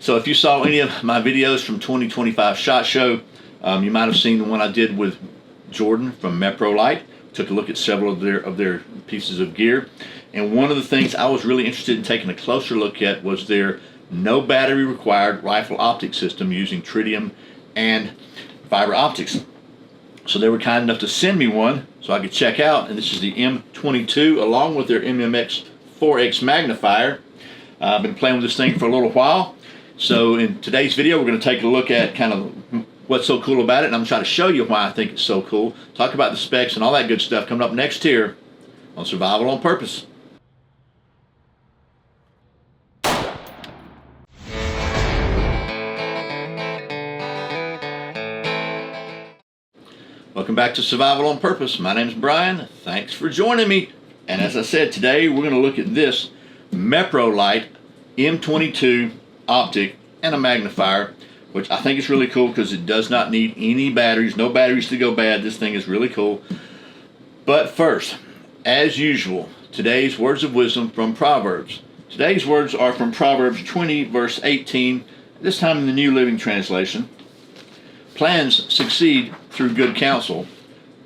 So if you saw any of my videos from 2025 SHOT Show, you might have seen the one I did with Jordan from Meprolight. Took a look at several of their pieces of gear, and one of the things I was really interested in taking a closer look at was their no battery required rifle optic system using tritium and fiber optics. So they were kind enough to send me one so I could check out, and this is the M22 along with their MMX 4X magnifier. I've been playing with this thing for a little while, so in today's video we're going to take a look at kind of what's so cool about it, and I'm going to try to show you why I think it's so cool, talk about the specs and all that good stuff coming up next here on Survival on Purpose. Welcome back to Survival on Purpose. My name's Brian. Thanks for joining me. And as I said, today we're going to look at this Meprolight M22 optic and a magnifier, which I think is really cool because it does not need any batteries, no batteries to go bad. This thing is really cool. But first, as usual, today's words of wisdom from Proverbs. Today's words are from Proverbs 20 verse 18, this time in the New Living Translation. Plans succeed through good counsel.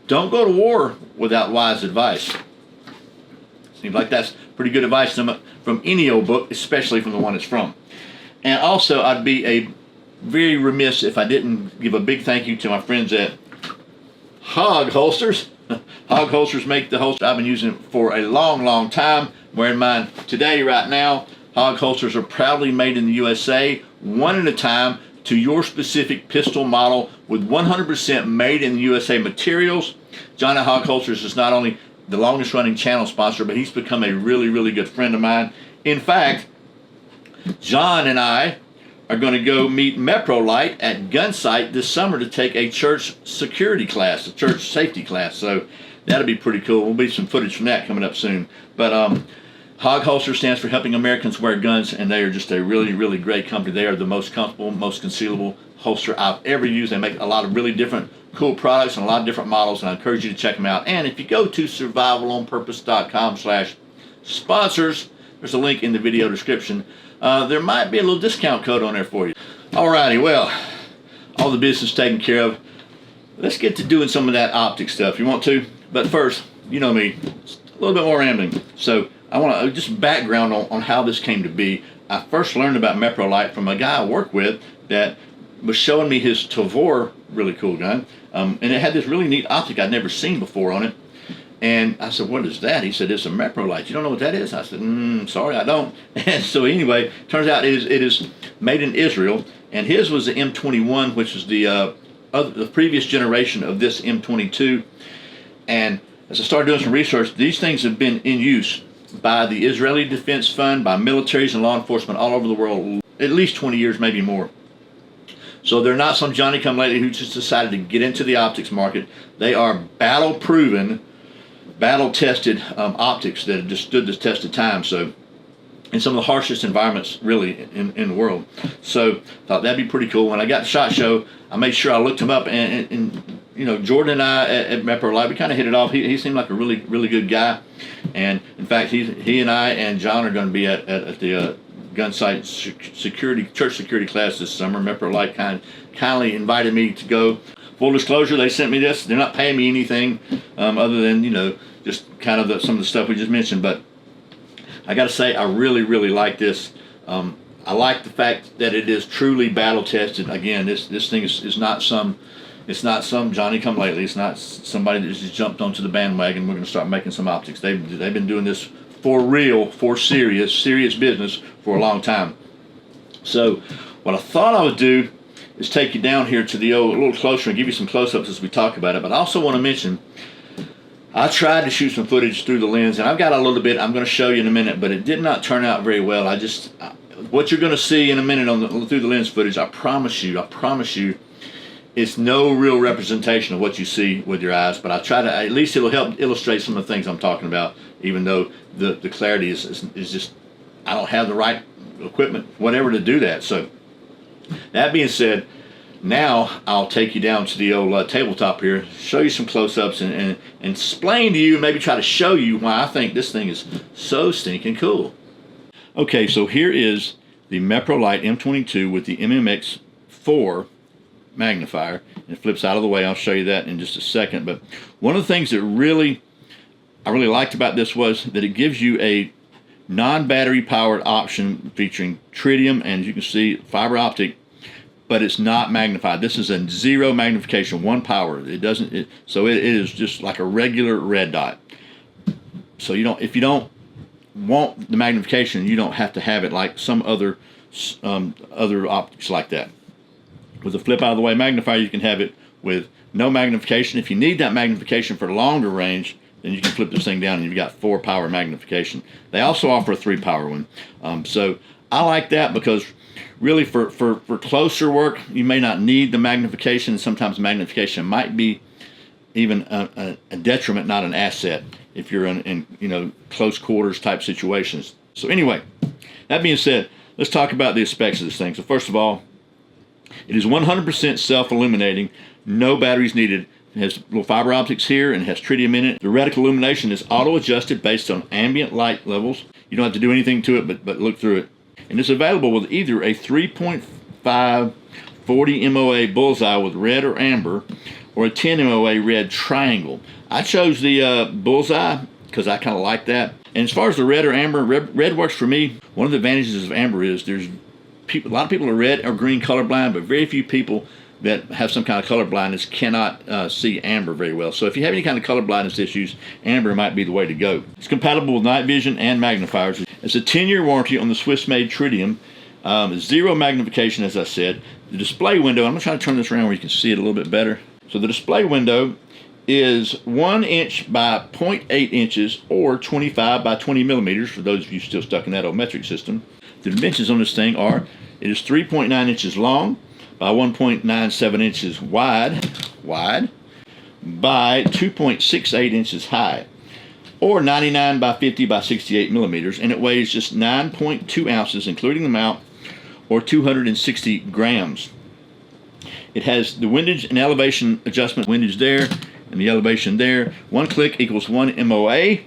Don't go to war without wise advice. Seems like that's pretty good advice from any old book, especially from the one it's from. And also, I'd be very remiss if I didn't give a big thank you to my friends at Hog Holsters. Hog Holsters make the holster I've been using for a long time. I'm wearing mine today, right now. Hog Holsters are proudly made in the USA, one at a time, to your specific pistol model with 100% made in the USA materials. John at Hog Holsters is not only the longest running channel sponsor, but he's become a really good friend of mine. In fact, John and I are going to go meet Meprolight at Gunsight this summer to take a church security class, a church safety class. So that'll be pretty cool. There'll be some footage from that coming up soon. But Hog Holster stands for Helping Americans Wear Guns, and they are just a really great company. They are the most comfortable, most concealable holster I've ever used. They make a lot of really different cool products and a lot of different models, and I encourage you to check them out. And if you go to survivalonpurpose.com/sponsors, there's a link in the video description. There might be a little discount code on there for you. Alrighty, well, all the business taken care of. Let's get to doing some of that optic stuff. You want to? But first, you know me, a little bit more rambling. So I want to just background on how this came to be. I first learned about Meprolight from a guy I work with that was showing me his Tavor, really cool gun, and it had this really neat optic I'd never seen before on it. And I said, what is that? He said, it's a Meprolight. You don't know what that is? I said, sorry, I don't. And so anyway, turns out it is made in Israel, and his was the M21, which is the previous generation of this M22. And as I started doing some research, these things have been in use by the Israeli Defense Fund, by militaries and law enforcement all over the world, at least 20 years, maybe more. So they're not some Johnny-come-lately who just decided to get into the optics market. They are battle-proven, battle-tested optics that have just stood the test of time. So, in some of the harshest environments, really, in the world. So, thought that'd be pretty cool. When I got to SHOT Show, I made sure I looked him up, and you know, Jordan and I at Meprolight, we kind of hit it off. He seemed like a really good guy, and in fact, he and I and John are going to be at the Gunsight church security class this summer. Meprolight kindly invited me to go. Full disclosure, they sent me this. They're not paying me anything other than, you know, just kind of some of the stuff we just mentioned. But I got to say, I really like this. I like the fact that it is truly battle tested. Again, this thing is not some. It's not some Johnny-come-lately. It's not somebody that just jumped onto the bandwagon. We're going to start making some optics. They've been doing this for real, for serious business for a long time. So what I thought I would do is take you down here to the a little closer and give you some close-ups as we talk about it. But I also want to mention, I tried to shoot some footage through the lens, and I've got a little bit I'm going to show you in a minute, but it did not turn out very well. What you're going to see in a minute through the lens footage, I promise you, it's no real representation of what you see with your eyes, but I try to, at least it'll help illustrate some of the things I'm talking about, even though the clarity is just, I don't have the right equipment, whatever, to do that. So that being said, now I'll take you down to the old tabletop here, show you some close-ups, and explain to you, maybe try to show you why I think this thing is so stinking cool. Okay, so here is the Meprolight M22 with the MMX4 magnifier. And it flips out of the way. I'll show you that in just a second. But one of the things that I really liked about this was that it gives you a non-battery powered option featuring tritium and, as you can see, fiber optic, but it's not magnified. This is a 0 magnification, 1 power. It doesn't. So it is just like a regular red dot. So you don't, if you don't want the magnification, you don't have to have it like some other optics like that. With a flip out of the way magnifier, you can have it with no magnification. If you need that magnification for longer range, then you can flip this thing down and you've got 4 power magnification. They also offer a 3 power one. So I like that because really for closer work, you may not need the magnification. Sometimes magnification might be even a detriment, not an asset, if you're in close quarters type situations. So anyway, that being said, let's talk about the specs of this thing. So first of all, it is 100% self-illuminating, no batteries needed. It has little fiber optics here and has tritium in it. The reticle illumination is auto-adjusted based on ambient light levels. You don't have to do anything to it but look through it. And it's available with either a 3.5 40 MOA bullseye with red or amber, or a 10 MOA red triangle. I chose the bullseye because I kind of like that. And as far as the red or amber, red works for me. One of the advantages of amber is a lot of people are red or green colorblind, but very few people that have some kind of color blindness cannot see amber very well. So if you have any kind of color blindness issues, amber might be the way to go. It's compatible with night vision and magnifiers. It's a 10-year warranty on the Swiss-made tritium. 0 magnification, as I said. The display window, I'm going to try to turn this around where you can see it a little bit better. So the display window is 1 inch by 0.8 inches or 25 by 20 millimeters for those of you still stuck in that old metric system. The dimensions on this thing are, it is 3.9 inches long by 1.97 inches wide by 2.68 inches high, or 99 by 50 by 68 millimeters, and it weighs just 9.2 ounces, including the mount, or 260 grams. It has the windage and elevation adjustment, windage there and the elevation there. 1 click equals 1 MOA,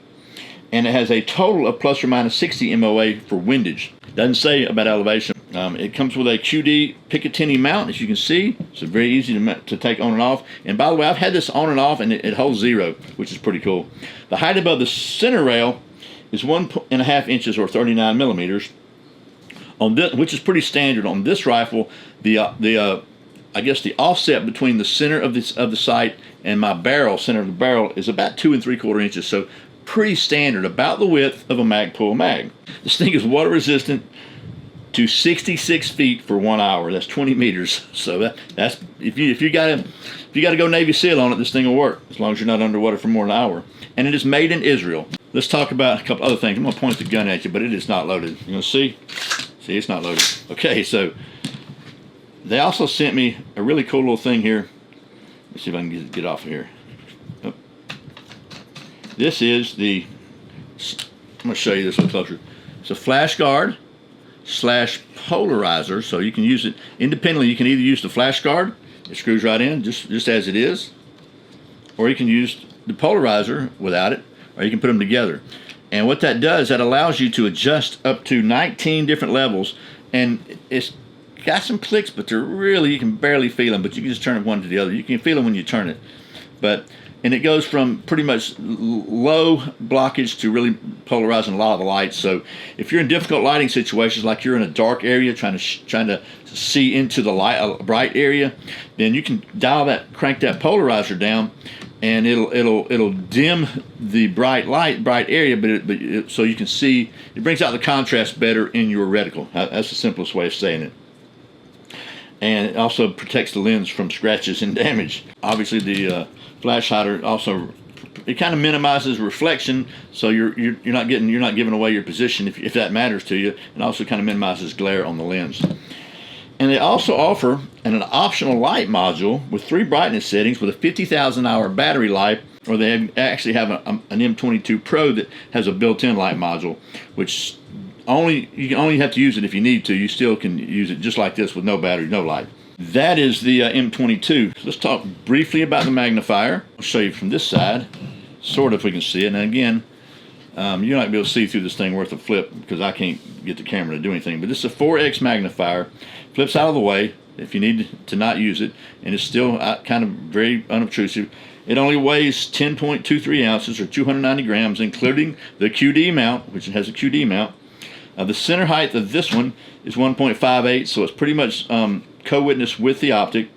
and it has a total of plus or minus 60 MOA for windage. Doesn't say about elevation. It comes with a QD Picatinny mount, as you can see. It's very easy to take on and off. And by the way, I've had this on and off, and it holds 0, which is pretty cool. The height above the center rail is 1.5 inches or 39 millimeters. On this, which is pretty standard on this rifle. I guess the offset between the center of the sight and my barrel, center of the barrel, is about 2 3/4 inches. So pretty standard, about the width of a Magpul mag. This thing is water resistant to 66 feet for 1 hour. That's 20 meters. So that's if you gotta go Navy SEAL on it, this thing will work as long as you're not underwater for more than an hour. And it is made in Israel. Let's talk about a couple other things. I'm gonna point the gun at you, but it is not loaded. You gonna see? See, it's not loaded. Okay, so they also sent me a really cool little thing here. Let's see if I can get off of here. Oh. This is I'm gonna show you this a little closer. It's a flash guard / polarizer, so you can use it independently. You can either use the flash guard, it screws right in just as it is, or you can use the polarizer without it, or you can put them together. And what that does, that allows you to adjust up to 19 different levels, and it's got some clicks, but you can barely feel them, but you can just turn it one to the other. You can feel them when you turn it. And it goes from pretty much low blockage to really polarizing a lot of the lights. So if you're in difficult lighting situations, like you're in a dark area trying to see into the light, a bright area, then you can crank that polarizer down, and it'll dim the bright area, but so you can see. It brings out the contrast better in your reticle. That's the simplest way of saying it. And it also protects the lens from scratches and damage. Obviously, the flash hider also, it kind of minimizes reflection, so you're not giving away your position if that matters to you, and also kind of minimizes glare on the lens. And they also offer an optional light module with 3 brightness settings with a 50,000 hour battery life, or they actually have an M22 Pro that has a built-in light module, which you only have to use it if you need to. You still can use it just like this with no battery, no light. That is the M22. Let's talk briefly about the magnifier. I'll show you from this side, sort of if we can see it. And again, you're not going to be able to see through this thing worth a flip because I can't get the camera to do anything. But this is a 4x magnifier. Flips out of the way if you need to not use it, and it's still kind of very unobtrusive. It only weighs 10.23 ounces or 290 grams, including the QD mount, which has a QD mount. The center height of this one is 1.58, so it's pretty much co-witness with the optic.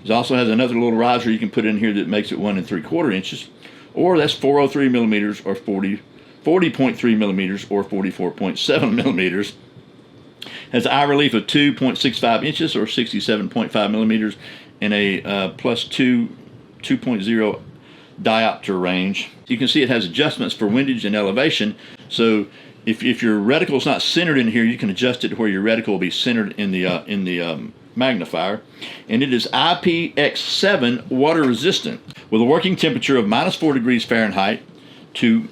It also has another little riser you can put in here that makes it 1 3/4 inches, or that's 403 millimeters or 40.3 millimeters or 44.7 millimeters. Has an eye relief of 2.65 inches or 67.5 millimeters and a plus 2.0 diopter range. You can see it has adjustments for windage and elevation. So if your reticle is not centered in here, you can adjust it to where your reticle will be centered in the magnifier. And it is IPX7 water resistant with a working temperature of -4 degrees Fahrenheit to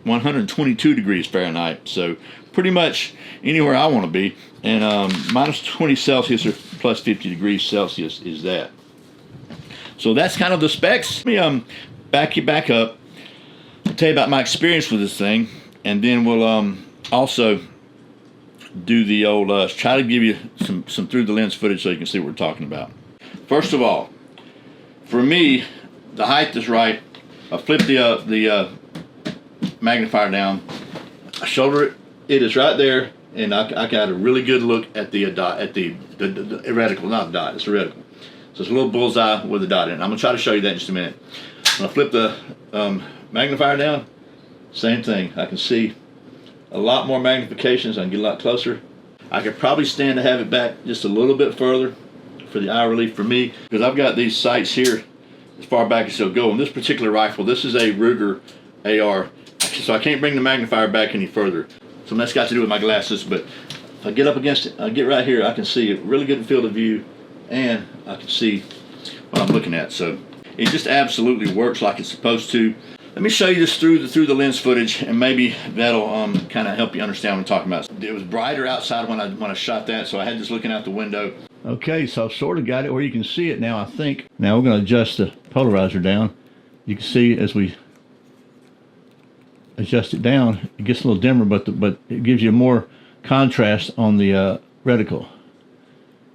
122 degrees Fahrenheit. So pretty much anywhere I want to be. And -20 Celsius or plus 50 degrees Celsius is that. So that's kind of the specs. Let me back up. I'll tell you about my experience with this thing, and then we'll also do the old try to give you some through the lens footage so you can see what we're talking about. First of all, for me, the height is right. I flip the magnifier down. I shoulder it. It is right there, and I got a really good look at the dot, at the reticle, not the dot. It's a reticle. So it's a little bullseye with a dot in it. I'm gonna try to show you that in just a minute. When I flip the magnifier down, same thing. I can see a lot more magnifications. I can get a lot closer. I could probably stand to have it back just a little bit further for the eye relief for me, because I've got these sights here as far back as they'll go. On this particular rifle, this is a Ruger AR, so I can't bring the magnifier back any further. So that's got to do with my glasses, but if I get up against it, I get right here, I can see a really good field of view, and I can see what I'm looking at. So it just absolutely works like it's supposed to. Let me show you this through the lens footage, and maybe that'll kind of help you understand what I'm talking about. It was brighter outside when I shot that, so I had this looking out the window. Okay, so I've sort of got it where you can see it now, I think. Now we're going to adjust the polarizer down. You can see as we adjust it down, it gets a little dimmer, but it gives you more contrast on the reticle.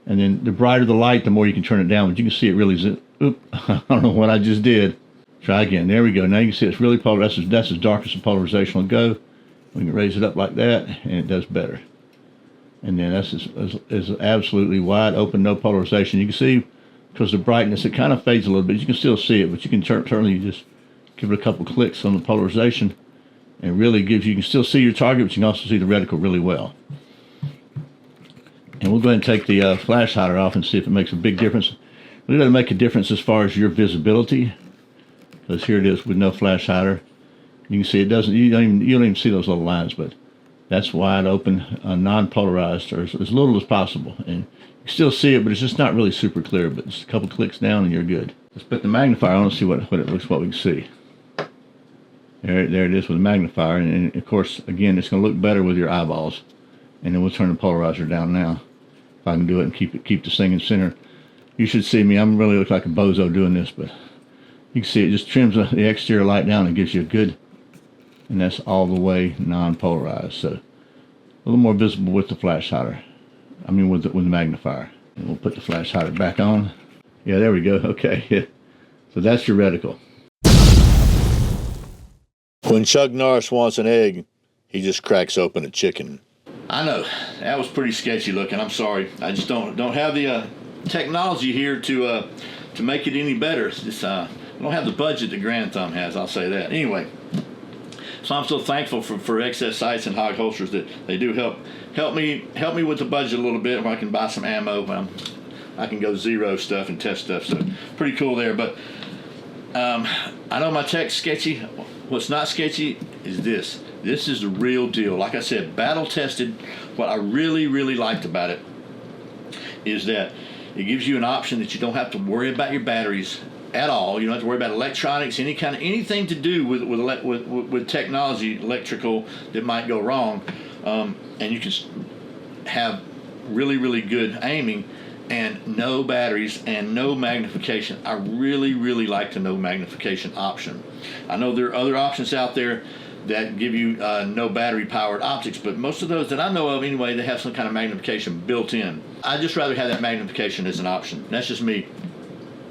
And then the brighter the light, the more you can turn it down. But you can see it really. Oop! I don't know what I just did. Try again. There we go. Now you can see it's really polarized. That's as dark as the polarization will go. We can raise it up like that, and it does better. And then that's is absolutely wide open, no polarization. You can see because the brightness, it kind of fades a little bit. You can still see it, but you can certainly just give it a couple clicks on the polarization. And it really gives you can still see your target, but you can also see the reticle really well. And we'll go ahead and take the flash hider off and see if it makes a big difference. Really doesn't make a difference as far as your visibility, because here it is with no flash hider. You can see it doesn't. You don't even see those little lines, but that's wide open, non-polarized, or as little as possible. And you still see it, but it's just not really super clear. But just a couple clicks down, and you're good. Let's put the magnifier on and see what it looks. What we can see. There it is with the magnifier, and of course, again, it's going to look better with your eyeballs. And then we'll turn the polarizer down now. If I can do it and keep this thing in center. You should see me. I'm really look like a bozo doing this, but you can see it just trims the exterior light down and gives you a good, and that's all the way non-polarized. So a little more visible with the flash hider. I mean with the magnifier. And we'll put the flash hider back on. Yeah, there we go. Okay. So that's your reticle. When Chuck Norris wants an egg, he just cracks open a chicken. I know that was pretty sketchy looking. I'm sorry. I just don't have the technology here to make it any better. It's just, I don't have the budget that Grand Thumb has. I'll say that. Anyway, so I'm so thankful for XS sights and hog holsters that they do help me with the budget a little bit, where I can buy some ammo. I can go zero stuff and test stuff. So pretty cool there. But I know my tech's sketchy. What's not sketchy is this. This is the real deal. Like I said, battle tested. What I really, really liked about it is that it gives you an option that you don't have to worry about your batteries at all. You don't have to worry about electronics, anything to do with technology, electrical, that might go wrong. And you can have really, really good aiming and no batteries and no magnification. I really, really like the no magnification option. I know there are other options out there that give you no battery powered optics, but most of those that I know of anyway, they have some kind of magnification built in. I'd just rather have that magnification as an option. That's just me.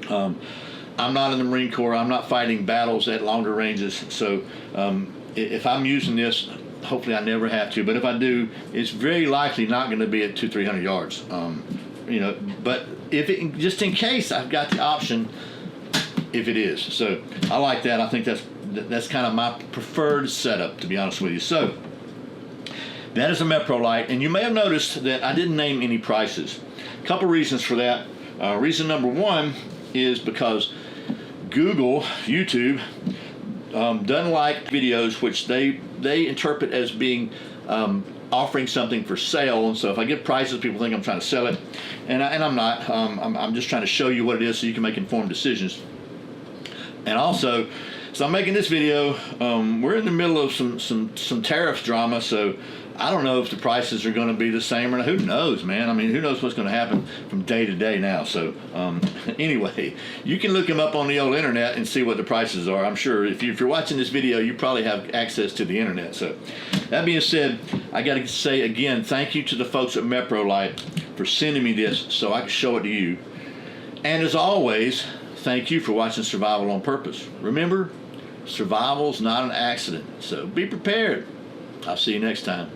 I'm not in the Marine Corps. I'm not fighting battles at longer ranges, so if I'm using this, hopefully I never have to, but if I do, it's very likely not going to be at 200-300 yards. You know, but if it, just in case, I've got the option if it is. So I like that. I think that's kind of my preferred setup, to be honest with you. So that is a Meprolight, and you may have noticed that I didn't name any prices. A couple reasons for that. Reason number one is because YouTube doesn't like videos which they interpret as being offering something for sale, and so if I give prices, people think I'm trying to sell it, and I'm not. I'm just trying to show you what it is so you can make informed decisions. And also, so I'm making this video. We're in the middle of some tariff drama, so I don't know if the prices are going to be the same or not. Who knows, man? I mean, who knows what's going to happen from day to day now. So anyway, you can look them up on the old internet and see what the prices are. I'm sure if you're watching this video, you probably have access to the internet. So that being said, I got to say again, thank you to the folks at Meprolight for sending me this so I can show it to you. And as always, thank you for watching Survival on Purpose. Remember, survival's not an accident, so be prepared. I'll see you next time.